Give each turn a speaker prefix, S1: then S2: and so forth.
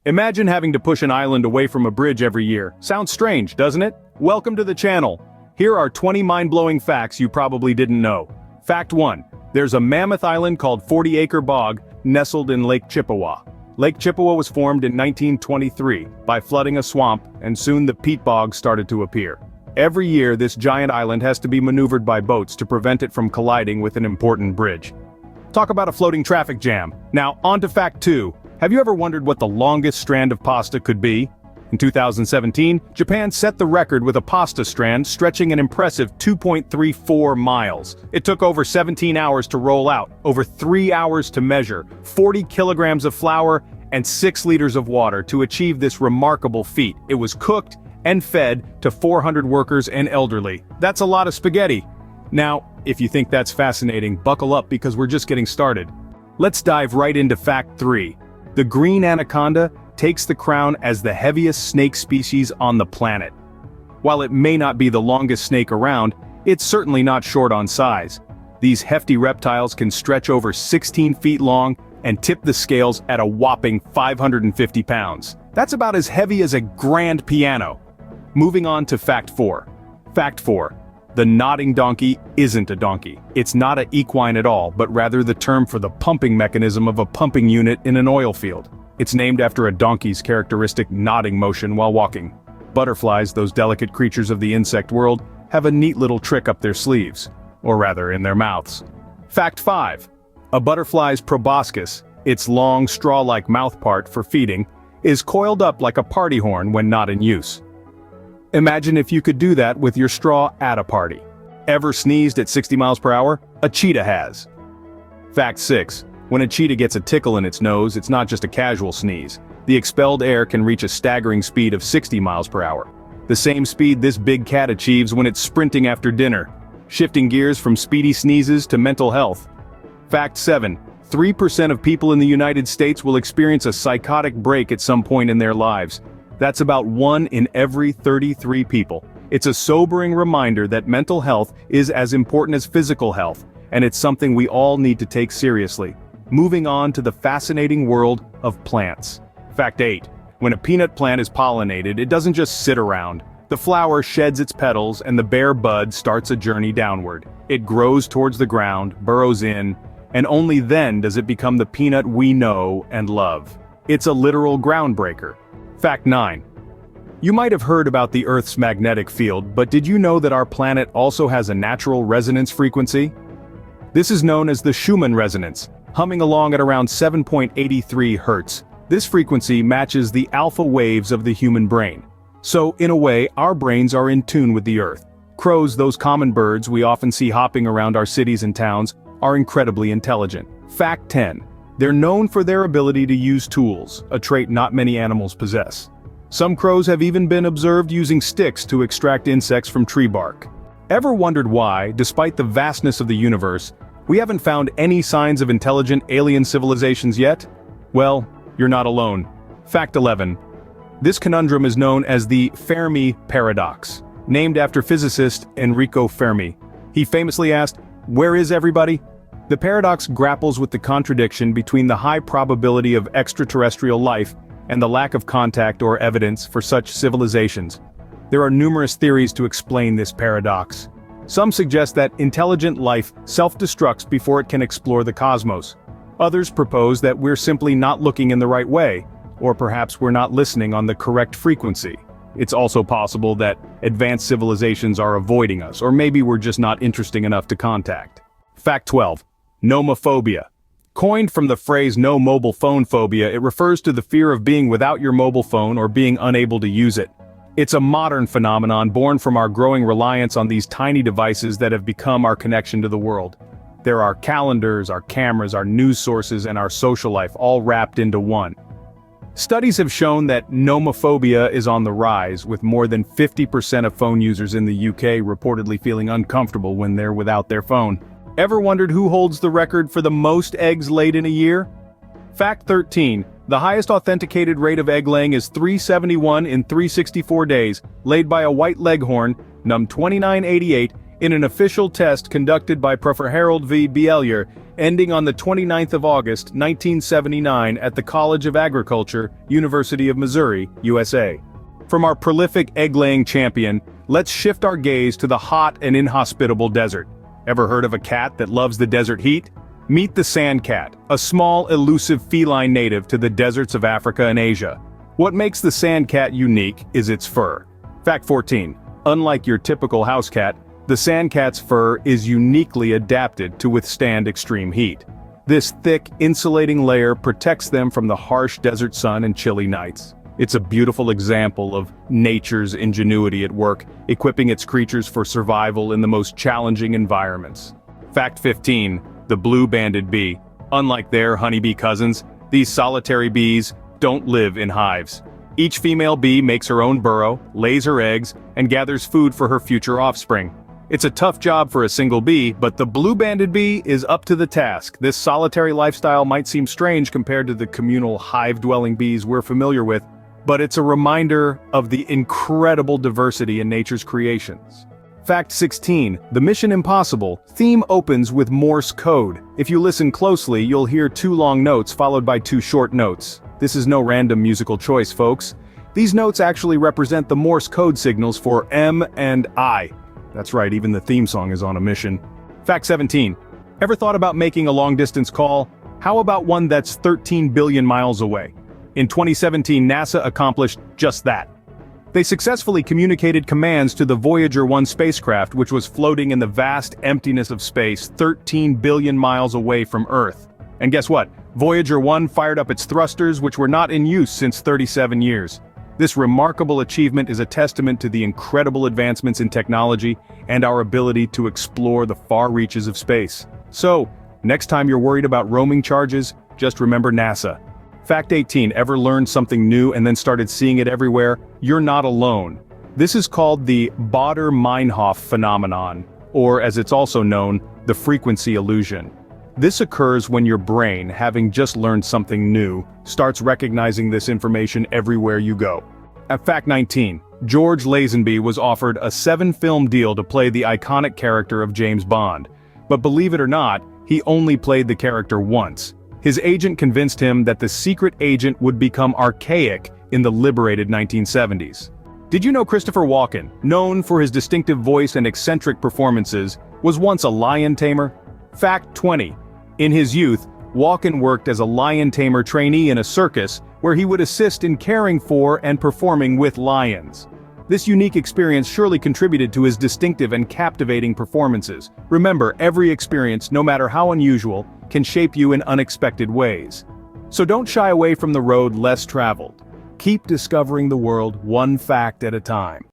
S1: Imagine having to push an island away from a bridge every year. Sounds strange, doesn't it? Welcome to the channel. Here are 20 mind-blowing facts you probably didn't know. Fact 1. There's a mammoth island called 40-Acre Bog, nestled in Lake Chippewa. Lake Chippewa was formed in 1923 by flooding a swamp, and soon the peat bog started to appear. Every year this giant island has to be maneuvered by boats to prevent it from colliding with an important bridge. Talk about a floating traffic jam. Now, on to fact 2. Have you ever wondered what the longest strand of pasta could be? In 2017, Japan set the record with a pasta strand stretching an impressive 2.34 miles. It took over 17 hours to roll out, over 3 hours to measure, 40 kilograms of flour, and 6 liters of water to achieve this remarkable feat. It was cooked and fed to 400 workers and elderly. That's a lot of spaghetti. Now, if you think that's fascinating, buckle up because we're just getting started. Let's dive right into fact 3. The green anaconda takes the crown as the heaviest snake species on the planet. While it may not be the longest snake around, it's certainly not short on size. These hefty reptiles can stretch over 16 feet long and tip the scales at a whopping 550 pounds. That's about as heavy as a grand piano. Moving on to fact 4. Fact 4. The nodding donkey isn't a donkey. It's not an equine at all, but rather the term for the pumping mechanism of a pumping unit in an oil field. It's named after a donkey's characteristic nodding motion while walking. Butterflies, those delicate creatures of the insect world, have a neat little trick up their sleeves, or rather in their mouths. Fact 5. A butterfly's proboscis, its long straw-like mouthpart for feeding, is coiled up like a party horn when not in use. Imagine if you could do that with your straw at a party. Ever sneezed at 60 miles per hour? A cheetah has. Fact 6. When a cheetah gets a tickle in its nose, it's not just a casual sneeze. The expelled air can reach a staggering speed of 60 miles per hour. The same speed this big cat achieves when it's sprinting after dinner, shifting gears from speedy sneezes to mental health. Fact 7. 3% of people in the United States will experience a psychotic break at some point in their lives. That's about 1 in every 33 people. It's a sobering reminder that mental health is as important as physical health, and it's something we all need to take seriously. Moving on to the fascinating world of plants. Fact 8. When a peanut plant is pollinated, it doesn't just sit around. The flower sheds its petals and the bare bud starts a journey downward. It grows towards the ground, burrows in, and only then does it become the peanut we know and love. It's a literal groundbreaker. Fact 9. You might have heard about the Earth's magnetic field, but did you know that our planet also has a natural resonance frequency? This is known as the Schumann resonance, humming along at around 7.83 Hz. This frequency matches the alpha waves of the human brain. So, in a way, our brains are in tune with the Earth. Crows, those common birds we often see hopping around our cities and towns, are incredibly intelligent. Fact 10. They're known for their ability to use tools, a trait not many animals possess. Some crows have even been observed using sticks to extract insects from tree bark. Ever wondered why, despite the vastness of the universe, we haven't found any signs of intelligent alien civilizations yet? Well, you're not alone. Fact 11. This conundrum is known as the Fermi paradox, named after physicist Enrico Fermi. He famously asked, "Where is everybody?" The paradox grapples with the contradiction between the high probability of extraterrestrial life and the lack of contact or evidence for such civilizations. There are numerous theories to explain this paradox. Some suggest that intelligent life self-destructs before it can explore the cosmos. Others propose that we're simply not looking in the right way, or perhaps we're not listening on the correct frequency. It's also possible that advanced civilizations are avoiding us, or maybe we're just not interesting enough to contact. Fact 12. Nomophobia. Coined from the phrase no mobile phone phobia, it refers to the fear of being without your mobile phone or being unable to use it. It's a modern phenomenon born from our growing reliance on these tiny devices that have become our connection to the world. There are calendars, our cameras, our news sources, and our social life all wrapped into one. Studies have shown that nomophobia is on the rise, with more than 50% of phone users in the UK reportedly feeling uncomfortable when they're without their phone. Ever wondered who holds the record for the most eggs laid in a year? Fact 13. The highest authenticated rate of egg laying is 371 in 364 days, laid by a white leghorn, num 2988, in an official test conducted by Professor Harold V. Bielier, ending on the 29th of August, 1979 at the College of Agriculture, University of Missouri, USA. From our prolific egg-laying champion, let's shift our gaze to the hot and inhospitable desert. Ever heard of a cat that loves the desert heat? Meet the sand cat, a small, elusive feline native to the deserts of Africa and Asia. What makes the sand cat unique is its fur. Fact 14. Unlike your typical house cat, the sand cat's fur is uniquely adapted to withstand extreme heat. This thick, insulating layer protects them from the harsh desert sun and chilly nights. It's a beautiful example of nature's ingenuity at work, equipping its creatures for survival in the most challenging environments. Fact 15. The blue-banded bee. Unlike their honeybee cousins, these solitary bees don't live in hives. Each female bee makes her own burrow, lays her eggs, and gathers food for her future offspring. It's a tough job for a single bee, but the blue-banded bee is up to the task. This solitary lifestyle might seem strange compared to the communal hive-dwelling bees we're familiar with, but it's a reminder of the incredible diversity in nature's creations. Fact 16. The Mission Impossible theme opens with Morse code. If you listen closely, you'll hear 2 long notes followed by 2 short notes. This is no random musical choice, folks. These notes actually represent the Morse code signals for M and I. That's right, even the theme song is on a mission. Fact 17. Ever thought about making a long-distance call? How about one that's 13 billion miles away? In 2017, NASA accomplished just that. They successfully communicated commands to the Voyager 1 spacecraft, which was floating in the vast emptiness of space 13 billion miles away from Earth. And guess what? Voyager 1 fired up its thrusters, which were not in use since 37 years. This remarkable achievement is a testament to the incredible advancements in technology and our ability to explore the far reaches of space. So, next time you're worried about roaming charges, just remember NASA. Fact 18. Ever learned something new and then started seeing it everywhere? You're not alone. This is called the Baader-Meinhof phenomenon, or as it's also known, the frequency illusion. This occurs when your brain, having just learned something new, starts recognizing this information everywhere you go. At fact 19. George Lazenby was offered a 7-film deal to play the iconic character of James Bond. But believe it or not, he only played the character once. His agent convinced him that the secret agent would become archaic in the liberated 1970s. Did you know Christopher Walken, known for his distinctive voice and eccentric performances, was once a lion tamer? Fact 20. In his youth, Walken worked as a lion tamer trainee in a circus where he would assist in caring for and performing with lions. This unique experience surely contributed to his distinctive and captivating performances. Remember, every experience, no matter how unusual, can shape you in unexpected ways. So don't shy away from the road less traveled. Keep discovering the world one fact at a time.